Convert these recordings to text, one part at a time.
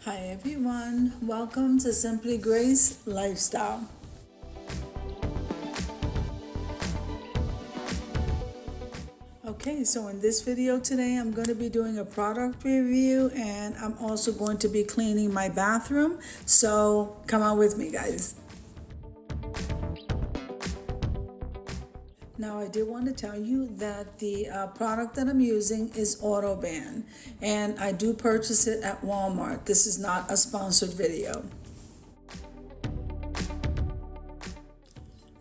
Hi everyone, welcome to Simply Grace Lifestyle. Okay, so in this video today, I'm going to be doing a product review and I'm also going to be cleaning my bathroom. So come on with me, guys. Now, I did want to tell you that the product that I'm using is Autoban, and I do purchase it at Walmart. This is not a sponsored video.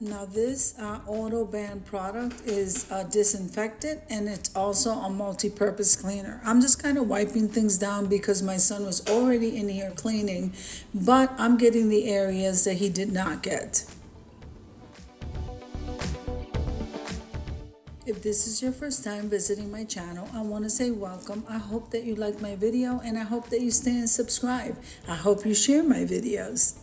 Now this Autoban product is a disinfectant and it's also a multi-purpose cleaner. I'm just kind of wiping things down because my son was already in here cleaning, but I'm getting the areas that he did not get. If this is your first time visiting my channel, I want to say welcome. I hope that you like my video and I hope that you stay and subscribe. I hope you share my videos.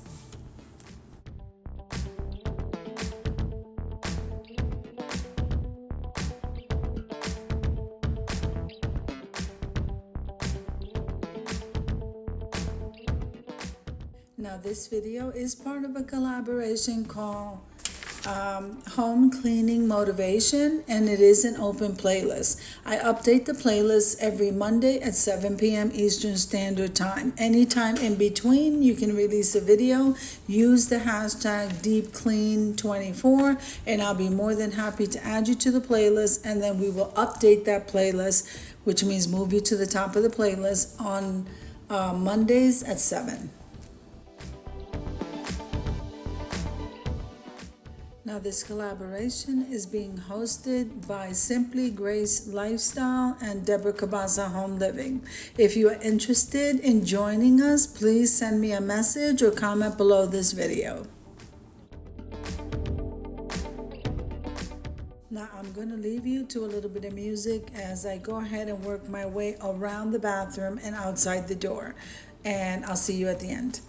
Now this video is part of a collaboration called Home Cleaning Motivation, and it is an open playlist. I update the playlist every Monday at 7 p.m. Eastern Standard Time. Anytime in between, you can release a video. Use the hashtag DeepClean24, and I'll be more than happy to add you to the playlist, and then we will update that playlist, which means move you to the top of the playlist on Mondays at 7. Now this collaboration is being hosted by Simply Grace Lifestyle and Deborah Cabaza Home Living. If you are interested in joining us, please send me a message or comment below this video. Now I'm going to leave you to a little bit of music as I go ahead and work my way around the bathroom and outside the door. And I'll see you at the end.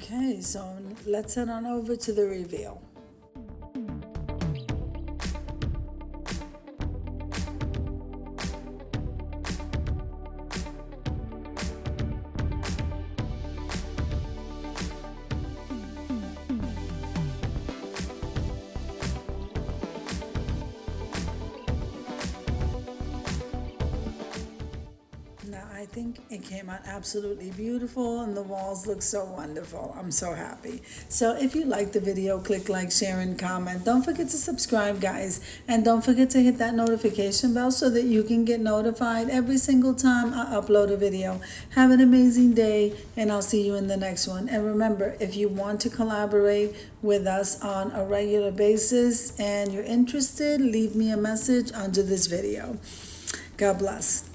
Okay, so let's head on over to the reveal. Now, I think it came out absolutely beautiful and the walls look so wonderful. I'm so happy. So if you like the video, click like, share, and comment. Don't forget to subscribe, guys. And don't forget to hit that notification bell so that you can get notified every single time I upload a video. Have an amazing day, and I'll see you in the next one. And remember, if you want to collaborate with us on a regular basis and you're interested, leave me a message under this video. God bless.